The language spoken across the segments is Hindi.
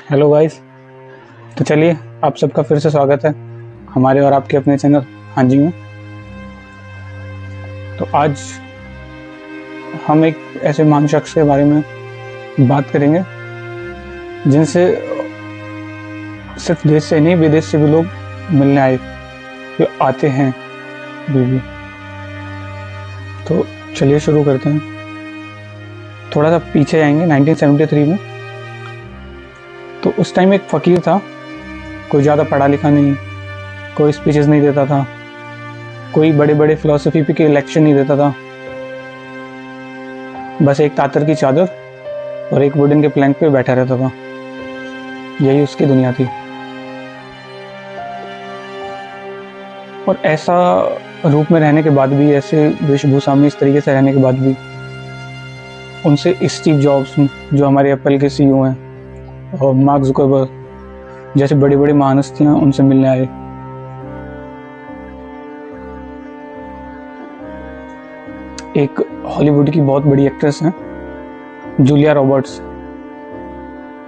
Hello guys. तो चलिए, आप सबका फिर से स्वागत है हमारे और आपके अपने चैनल हाँ जी में। तो आज हम एक ऐसे महान शख्स के बारे में बात करेंगे जिनसे सिर्फ देश से नहीं विदेश से भी लोग मिलने आए, जो आते हैं अभी भी। तो चलिए शुरू करते हैं। थोड़ा सा पीछे आएंगे 1973 में। तो उस टाइम एक फ़कीर था, कोई ज़्यादा पढ़ा लिखा नहीं, कोई स्पीचेस नहीं देता था, कोई बड़े बड़े फिलोसफी के लेक्चर नहीं देता था। बस एक तातर की चादर और एक वुडन के प्लैंक पे बैठा रहता था। यही उसकी दुनिया थी। और ऐसा रूप में रहने के बाद भी, ऐसे वेशभूषा में इस तरीके से रहने के बाद भी, उनसे स्टीव जॉब्स जो हमारे एप्पल के सीईओ हैं और मार्क जुकरबर्ग जैसे बड़ी बड़ी महान उनसे मिलने आए। एक हॉलीवुड की बहुत बड़ी एक्ट्रेस हैं जूलिया रॉबर्ट्स,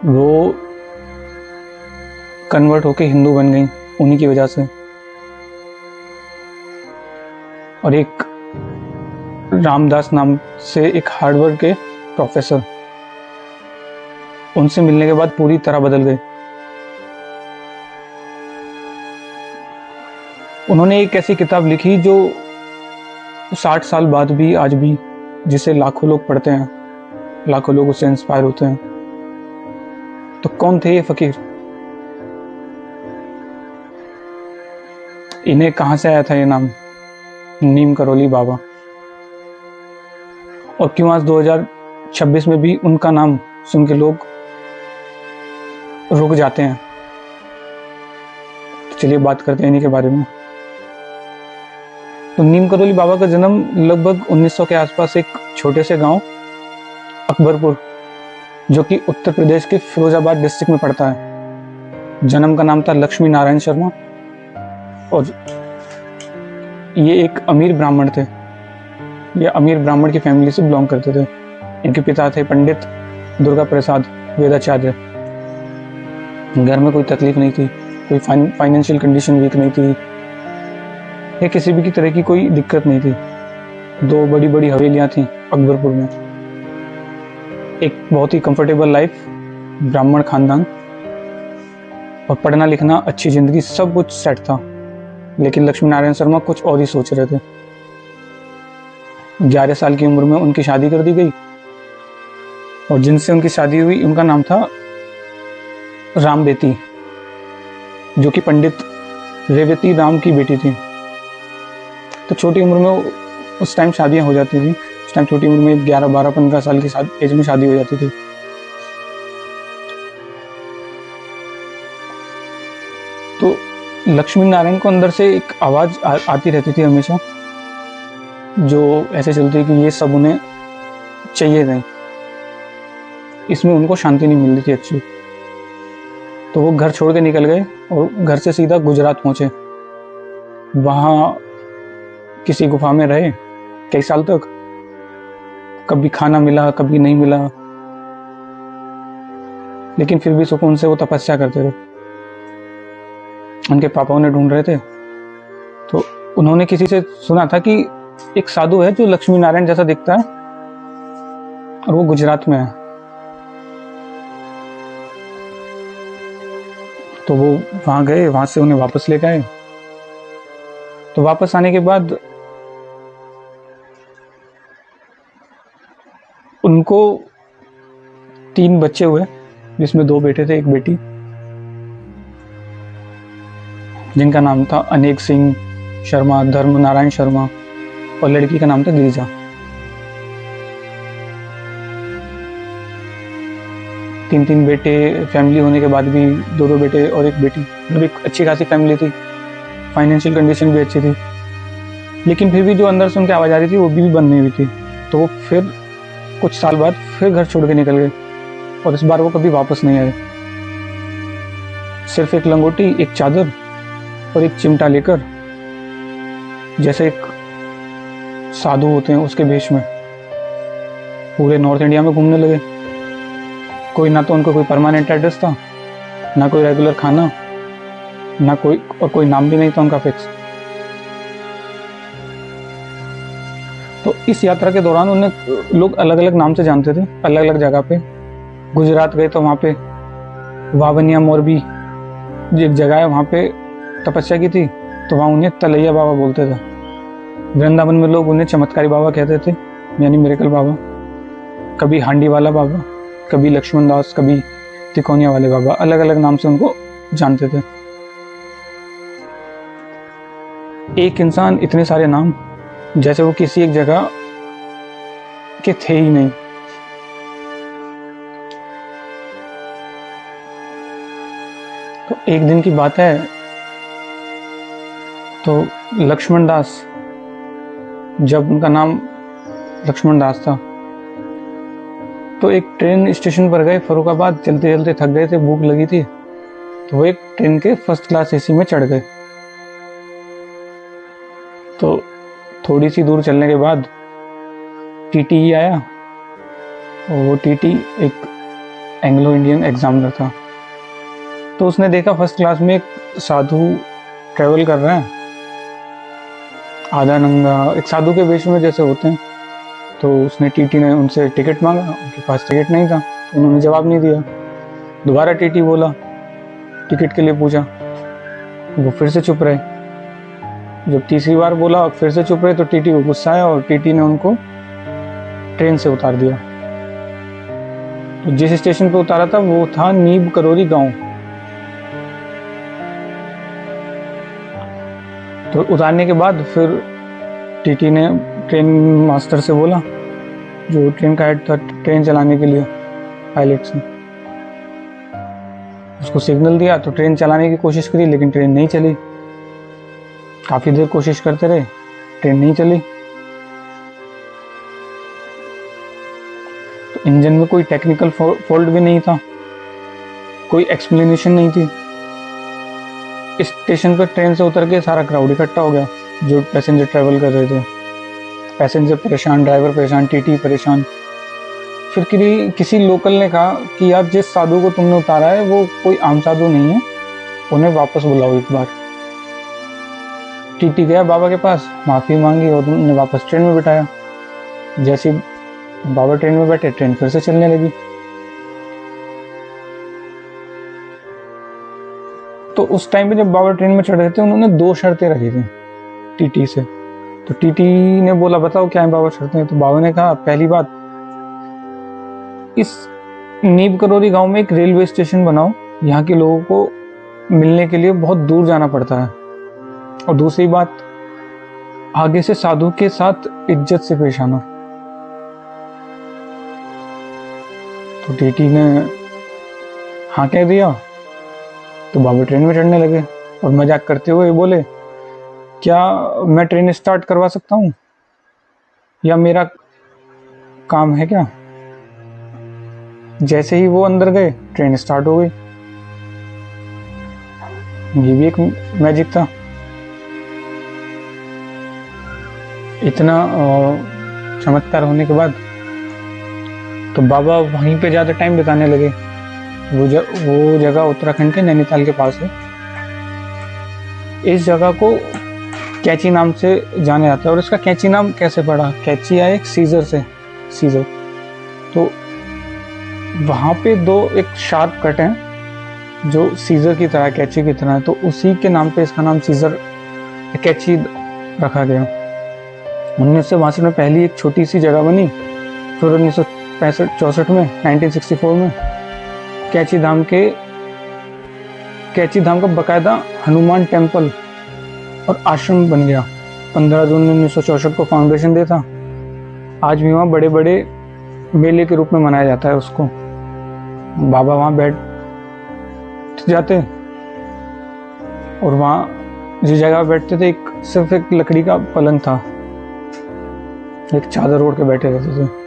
वो कन्वर्ट होके हिंदू बन गई उन्हीं की वजह से। और एक रामदास नाम से एक हार्वर्ड के प्रोफेसर, उनसे मिलने के बाद पूरी तरह बदल गए। उन्होंने एक ऐसी किताब लिखी जो 60 साल बाद भी आज भी जिसे लाखों लोग पढ़ते हैं, लाखों लोग उससे इंस्पायर होते हैं। तो कौन थे ये फकीर? इन्हें कहां से आया था ये नाम? नीम करोली बाबा। और क्यों आज 2026 में भी उनका नाम सुन के लोग रुक जाते हैं? तो चलिए बात करते हैं इन्हीं के बारे में। तो नीम करोली बाबा का जन्म लगभग 1900 के आसपास एक छोटे से गांव अकबरपुर, जो कि उत्तर प्रदेश के फिरोजाबाद डिस्ट्रिक्ट में पड़ता है। जन्म का नाम था लक्ष्मी नारायण शर्मा और ये एक अमीर ब्राह्मण थे। ये अमीर ब्राह्मण की फैमिली से बिलोंग करते थे। इनके पिता थे पंडित दुर्गा प्रसाद वेदाचार्य। घर में कोई तकलीफ नहीं थी, कोई फाइनेंशियल कंडीशन वीक नहीं थी, या किसी भी की तरह की कोई दिक्कत नहीं थी। 2 बड़ी बड़ी हवेलियां थी अकबरपुर में। एक बहुत ही कंफर्टेबल लाइफ, ब्राह्मण खानदान और पढ़ना लिखना, अच्छी जिंदगी, सब कुछ सेट था। लेकिन लक्ष्मी नारायण शर्मा कुछ और ही सोच रहे थे। 11 साल की उम्र में उनकी शादी कर दी गई और जिनसे उनकी शादी हुई उनका नाम था राम बेटी, जो कि पंडित रेवती राम की बेटी थी। तो छोटी उम्र में उस टाइम शादियां हो जाती थी। उस टाइम छोटी उम्र में 11, 12, 15 साल की एज में शादी हो जाती थी। तो लक्ष्मी नारायण को अंदर से एक आवाज आती रहती थी हमेशा, जो ऐसे चलती कि ये सब उन्हें चाहिए नहीं, इसमें उनको शांति नहीं मिल रही थी अच्छी। तो वो घर छोड़ के निकल गए और घर से सीधा गुजरात पहुंचे। वहां किसी गुफा में रहे कई साल तक। कभी खाना मिला, कभी नहीं मिला, लेकिन फिर भी सुकून से वो तपस्या करते रहे। उनके पापा उन्हें ढूंढ रहे थे, तो उन्होंने किसी से सुना था कि एक साधु है जो लक्ष्मी नारायण जैसा दिखता है और वो गुजरात में है। तो वो वहां गए, वहां से उन्हें वापस लेकर आए। तो वापस आने के बाद उनको 3 बच्चे हुए, जिसमें 2 बेटे थे, 1 बेटी, जिनका नाम था अनेक सिंह शर्मा, धर्म नारायण शर्मा, और लड़की का नाम था गिरिजा। 3 बेटे फैमिली होने के बाद भी 2 बेटे और 1 बेटी, मतलब एक अच्छी खासी फैमिली थी। फाइनेंशियल कंडीशन भी अच्छी थी, लेकिन फिर भी जो अंदर से उनकी आवाज आ रही थी वो भी बंद नहीं हुई थी। तो वो फिर कुछ साल बाद फिर घर छोड़ के निकल गए और इस बार वो कभी वापस नहीं आए। सिर्फ एक लंगोटी, एक चादर और एक चिमटा लेकर, जैसे एक साधु होते हैं उसके भेष में, पूरे नॉर्थ इंडिया में घूमने लगे। कोई ना तो उनको कोई परमानेंट एड्रेस था ना कोई रेगुलर खाना, ना कोई नाम भी नहीं था उनका फिक्स। तो इस यात्रा के दौरान उन्हें लोग अलग अलग नाम से जानते थे, अलग अलग जगह पे। गुजरात गए तो वहाँ पे वावनिया मोरबी जो एक जगह है, वहाँ पे तपस्या की थी, तो वहाँ उन्हें तलैया बाबा बोलते थे। वृंदावन में लोग उन्हें चमत्कारी बाबा कहते थे, यानी मिरेकल बाबा। कभी हांडी वाला बाबा, कभी लक्ष्मण दास, कभी तिकोनिया वाले बाबा, अलग अलग नाम से उनको जानते थे। एक इंसान इतने सारे नाम, जैसे वो किसी एक जगह के थे ही नहीं। तो एक दिन की बात है, तो लक्ष्मण दास, जब उनका नाम लक्ष्मण दास था, तो एक ट्रेन स्टेशन पर गए फरुखाबाद, चलते चलते थक गए थे, भूख लगी थी, तो वो एक ट्रेन के फर्स्ट क्लास एसी में चढ़ गए। तो थोड़ी सी दूर चलने के बाद टीटी आया, और वो टीटी एक एंग्लो इंडियन एग्जामिनर था। तो उसने देखा फर्स्ट क्लास में एक साधु ट्रेवल कर रहे हैं, आधा नंगा, एक साधु के वेश में जैसे होते हैं। तो उसने टीटी ने उनसे टिकट मांगा, उनके पास टिकट नहीं था, उन्होंने जवाब नहीं दिया। दोबारा टीटी बोला, टिकट के लिए पूछा, वो फिर से चुप रहे। जब तीसरी बार बोला और फिर से चुप रहे, तो टीटी को गुस्सा आया और टीटी ने उनको ट्रेन से उतार दिया। तो जिस स्टेशन पे उतारा था वो था नीब करोरी गांव। तो उतारने के बाद फिर टीटी ने ट्रेन मास्टर से बोला, जो ट्रेन का हेड था ट्रेन चलाने के लिए, पायलट से, उसको सिग्नल दिया। तो ट्रेन चलाने की कोशिश करी, लेकिन ट्रेन नहीं चली। काफ़ी देर कोशिश करते रहे, ट्रेन नहीं चली। तो इंजन में कोई टेक्निकल फॉल्ट भी नहीं था, कोई एक्सप्लेनेशन नहीं थी। स्टेशन पर ट्रेन से उतर के सारा क्राउड इकट्ठा हो गया, जो पैसेंजर ट्रैवल कर रहे थे। पैसेंजर परेशान, ड्राइवर परेशान, टीटी परेशान। फिर किसी लोकल ने कहा कि यार, जिस साधु को तुमने उतारा है वो कोई आम साधु नहीं है, उन्हें वापस बुलाओ एक बार। टीटी गया बाबा के पास, माफ़ी मांगी और उन्हें वापस ट्रेन में बिठाया। जैसे बाबा ट्रेन में बैठे, ट्रेन फिर से चलने लगी। तो उस टाइम पे जब बाबा ट्रेन में चढ़ रहे थे, उन्होंने 2 शर्तें रखी थी टीटी से। तो टीटी ने बोला, बताओ क्या है बाबा शर्तें। तो बाबा ने कहा, पहली बात, इस नीब करोरी गांव में एक रेलवे स्टेशन बनाओ, यहाँ के लोगों को मिलने के लिए बहुत दूर जाना पड़ता है। और दूसरी बात, आगे से साधु के साथ इज्जत से पेश आना। तो टीटी ने हाँ कह दिया। तो बाबा ट्रेन में चढ़ने लगे और मजाक करते हुए बोले, क्या मैं ट्रेन स्टार्ट करवा सकता हूँ, या मेरा काम है क्या। जैसे ही वो अंदर गए, ट्रेन स्टार्ट हो गई। ये भी एक मैजिक था। इतना चमत्कार होने के बाद तो बाबा वहीं पे ज़्यादा टाइम बिताने लगे। वो जगह उत्तराखंड के नैनीताल के पास है। इस जगह को कैची नाम से जाना जाता है। और इसका कैची नाम कैसे पड़ा, कैची आया एक सीजर से, सीजर। तो वहाँ पे एक शार्प कट है जो सीजर की तरह, कैची की तरह है, तो उसी के नाम पे इसका नाम सीजर कैची रखा गया। 1962 में पहली एक छोटी सी जगह बनी, फिर 1965-64 में, 1964 में कैची धाम का बकायदा हनुमान टेम्पल और आश्रम बन गया। 15 जून 1964 को फाउंडेशन डे था। आज भी वहाँ बड़े बड़े मेले के रूप में मनाया जाता है उसको। बाबा वहाँ बैठ जाते और वहाँ जिस जगह बैठते थे, सिर्फ एक लकड़ी का पलंग था, एक चादर ओढ़ के बैठे रहते थे।